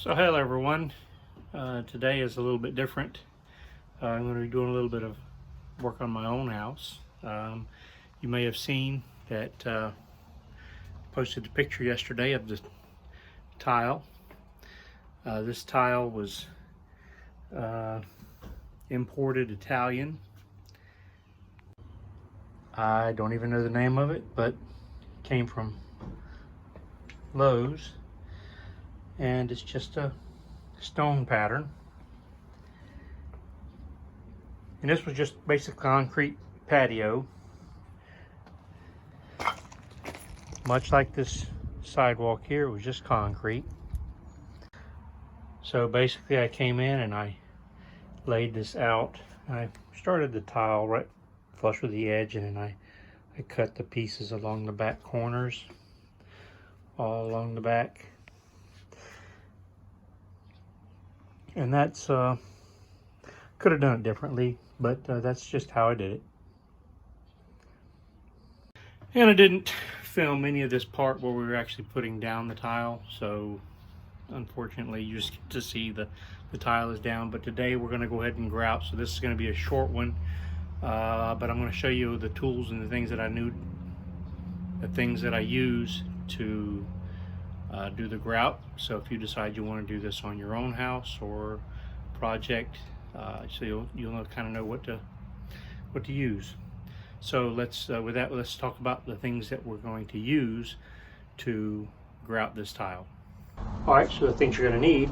So hello everyone, today is a little bit different. I'm going to be doing a little bit of work on my own house. You may have seen that posted a picture yesterday of the tile. This tile was imported Italian. I don't even know the name of it, but it came from Lowe's. And it's just a stone pattern, and this was just basic concrete patio, much like this sidewalk here. It was just concrete. So basically I came in and I laid this out. I started the tile right flush with the edge, and then I cut the pieces along the back corners, all along the back. And that's could have done it differently, but that's just how I did it. And I didn't film any of this part where we were actually putting down the tile, so unfortunately you just get to see the tile is down. But today we're going to go ahead and grout, so this is going to be a short one, but I'm going to show you the tools and the things that I use to do the grout. So if you decide you want to do this on your own house or project, so you'll kind of know what to use. So let's talk about the things that we're going to use to grout this tile. All right, so the things you're going to need,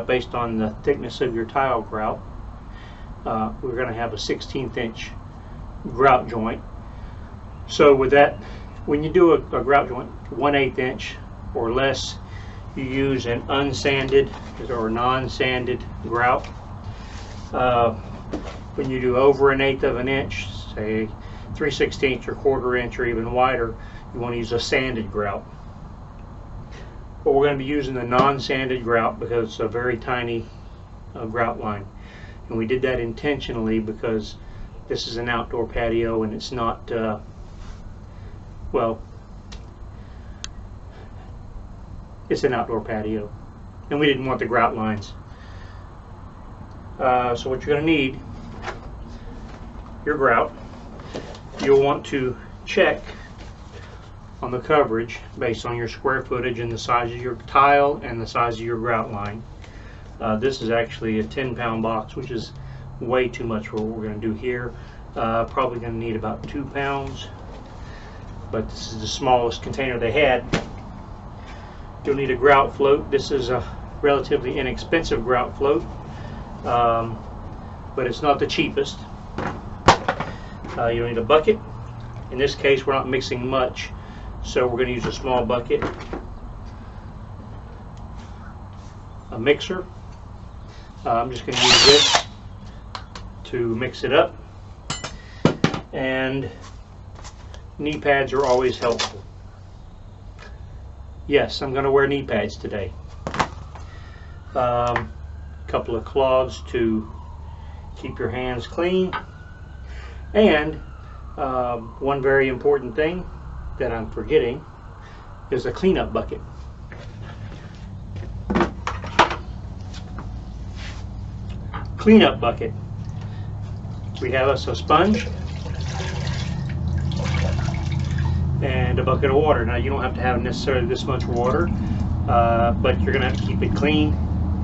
based on the thickness of your tile grout, we're going to have a 1/16 inch grout joint. So with that, when you do a grout joint 1/8 inch or less, you use an unsanded or non-sanded grout. When you do over 1/8 of an inch, say 3/16 or 1/4 inch or even wider, you want to use a sanded grout. But we're going to be using the non-sanded grout because it's a very tiny grout line, and we did that intentionally because this is an outdoor patio and it's not well, it's an outdoor patio, and we didn't want the grout lines. So what you're going to need, your grout. You'll want to check on the coverage based on your square footage and the size of your tile and the size of your grout line. This is actually a 10-pound box, which is way too much for what we're going to do here. Probably going to need about 2 pounds, but this is the smallest container they had. You'll need a grout float. This is a relatively inexpensive grout float, but it's not the cheapest. You'll need a bucket. In this case, we're not mixing much, so we're going to use a small bucket. A mixer. I'm just going to use this to mix it up. And knee pads are always helpful. Yes, I'm going to wear knee pads today. Couple of cloths to keep your hands clean. And one very important thing that I'm forgetting is a cleanup bucket. Cleanup bucket. We have us a sponge and a bucket of water. Now you don't have to have necessarily this much water, but you're going to have to keep it clean,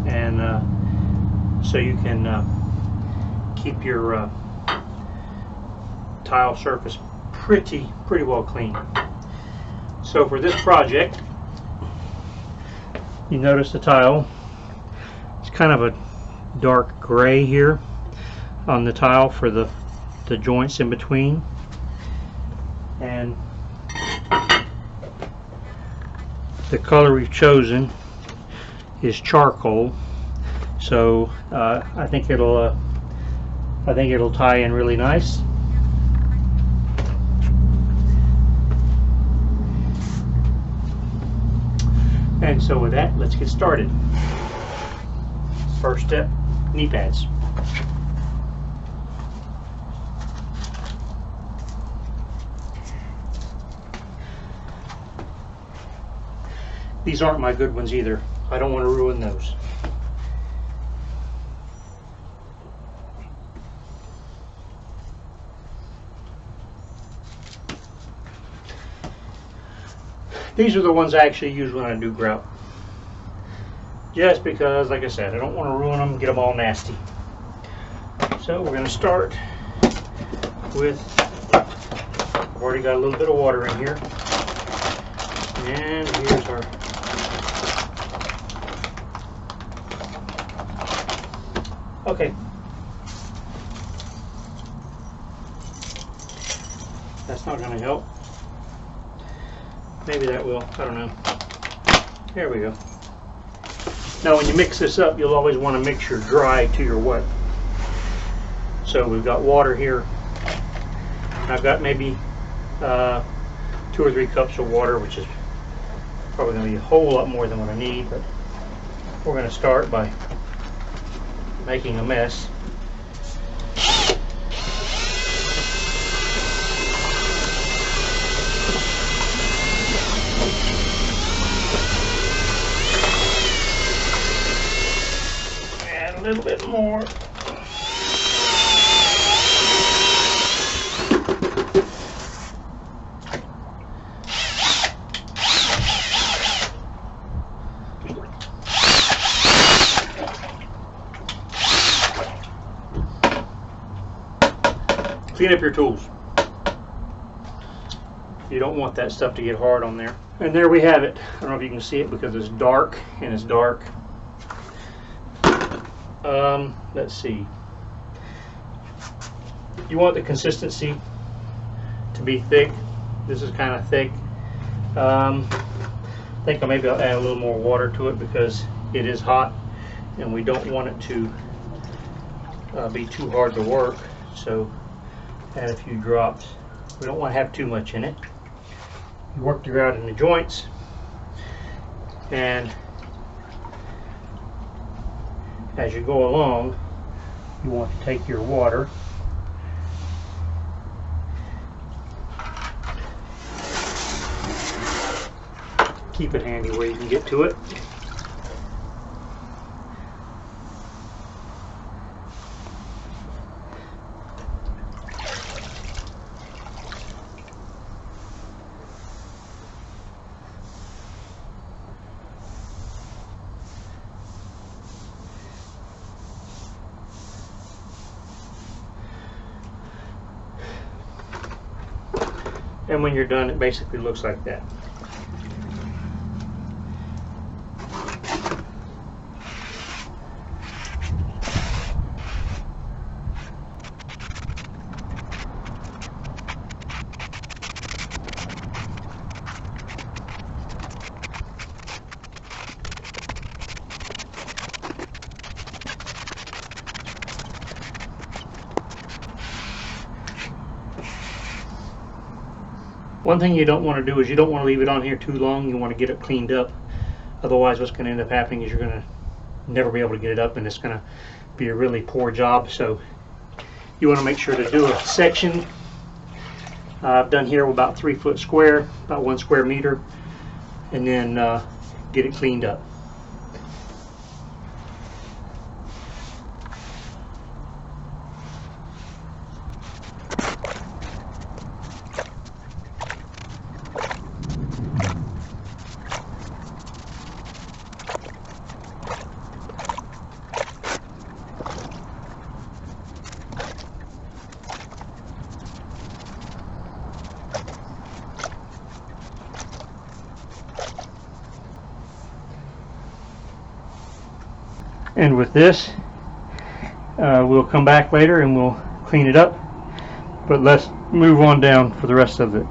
and so you can keep your tile surface pretty well clean. So for this project, you notice the tile, it's kind of a dark gray here on the tile for the joints in between, and the color we've chosen is charcoal, so I think it'll tie in really nice. And so with that, let's get started. First step, knee pads. These aren't my good ones either. I don't want to ruin those. These are the ones I actually use when I do grout. Just because, like I said, I don't want to ruin them, get them all nasty. So we're going to start with, I've already got a little bit of water in here. And here's our okay. That's not going to help. Maybe that will. I don't know. There we go. Now when you mix this up, you'll always want to mix your dry to your wet. So we've got water here. I've got maybe 2 or 3 cups of water, which is probably going to be a whole lot more than what I need, but we're going to start by making a mess. Add a little bit more. Clean up your tools. You don't want that stuff to get hard on there. And there we have it. I don't know if you can see it because it's dark, and it's dark. Let's see. You want the consistency to be thick. This is kind of thick. I think maybe I'll add a little more water to it because it is hot and we don't want it to be too hard to work. So add a few drops. We don't want to have too much in it. You work the grout in the joints, and as you go along, you want to take your water keep it handy where you can get to it. And when you're done, it basically looks like that. One thing you don't want to do is you don't want to leave it on here too long. You want to get it cleaned up. Otherwise, what's going to end up happening is you're going to never be able to get it up, and it's going to be a really poor job. So you want to make sure to do a section. I've done here about 3 foot square, about 1 square meter, and then get it cleaned up. And with this, we'll come back later and we'll clean it up. But let's move on down for the rest of it.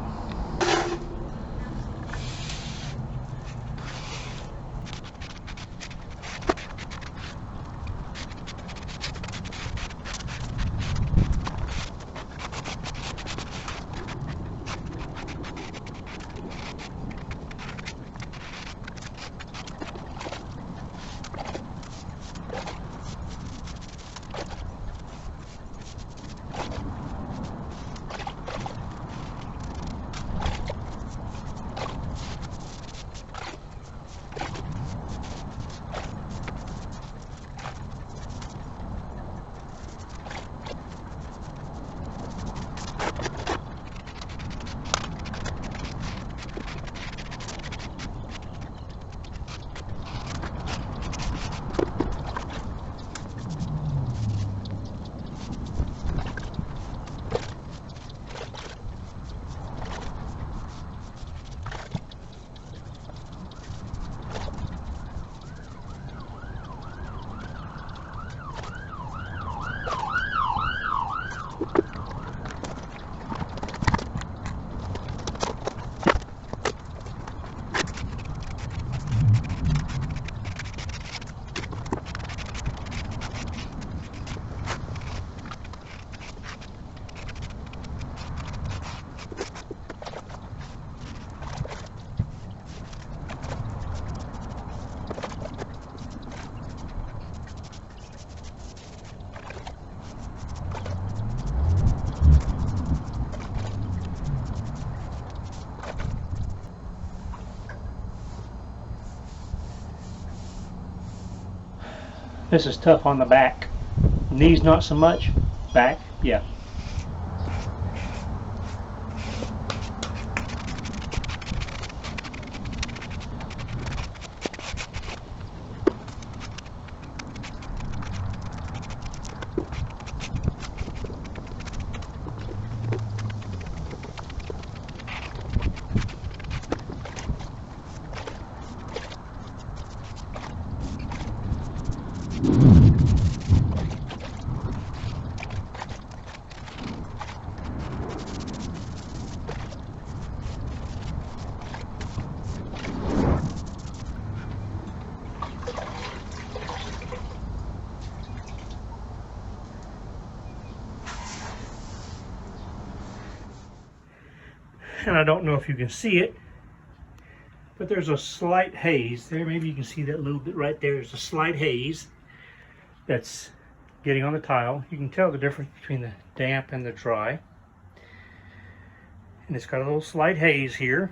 This is tough on the back. Knees not so much. Back, yeah. And I don't know if you can see it, but there's a slight haze there. Maybe you can see that a little bit right there. There's a slight haze that's getting on the tile. You can tell the difference between the damp and the dry. And it's got a little slight haze here.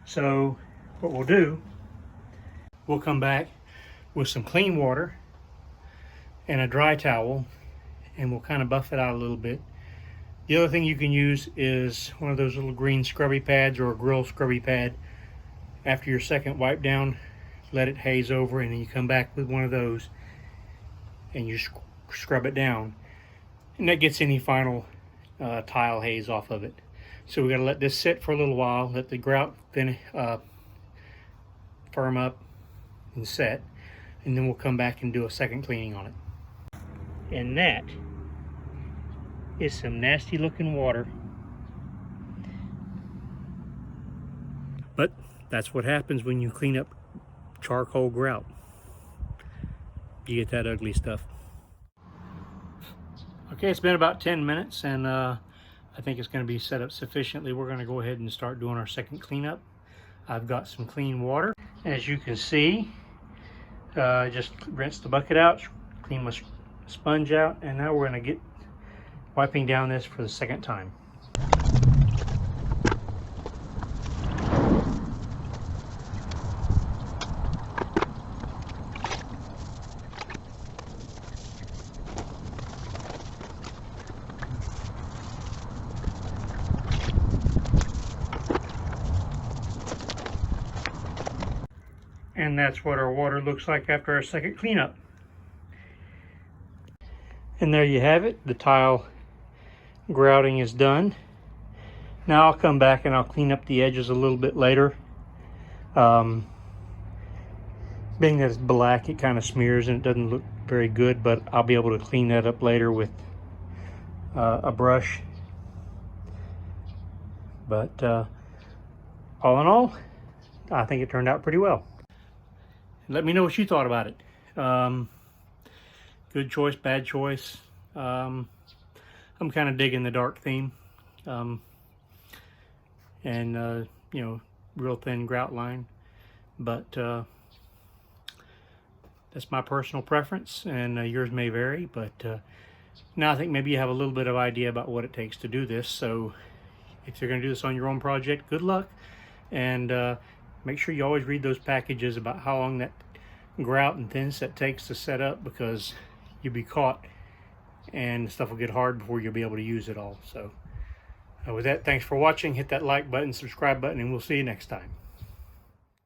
So what we'll do, we'll come back with some clean water and a dry towel, and we'll kind of buff it out a little bit. The other thing you can use is one of those little green scrubby pads or a grill scrubby pad. After your second wipe down, let it haze over, and then you come back with one of those and you scrub it down, and that gets any final tile haze off of it. So we got to let this sit for a little while, let the grout firm up and set, and then we'll come back and do a second cleaning on it. And that is some nasty looking water. But that's what happens when you clean up charcoal grout. You get that ugly stuff. Okay, it's been about 10 minutes, and I think it's going to be set up sufficiently. We're going to go ahead and start doing our second cleanup. I've got some clean water. As you can see, just rinse the bucket out, clean my sponge out, and now we're going to get wiping down this for the second time. And that's what our water looks like after our second cleanup. And there you have it. The tile grouting is done. Now I'll come back and I'll clean up the edges a little bit later. Being that it's black, it kind of smears and it doesn't look very good, but I'll be able to clean that up later with a brush. But all in all, I think it turned out pretty well. Let me know what you thought about it. Good choice, bad choice. I'm kind of digging the dark theme, and you know, real thin grout line, but that's my personal preference, and yours may vary. But now I think maybe you have a little bit of idea about what it takes to do this. So if you're going to do this on your own project, good luck, and make sure you always read those packages about how long that grout and thin set takes to set up, because you'll be caught and stuff will get hard before you'll be able to use it all. So with that, thanks for watching. Hit that like button, subscribe button, and we'll see you next time.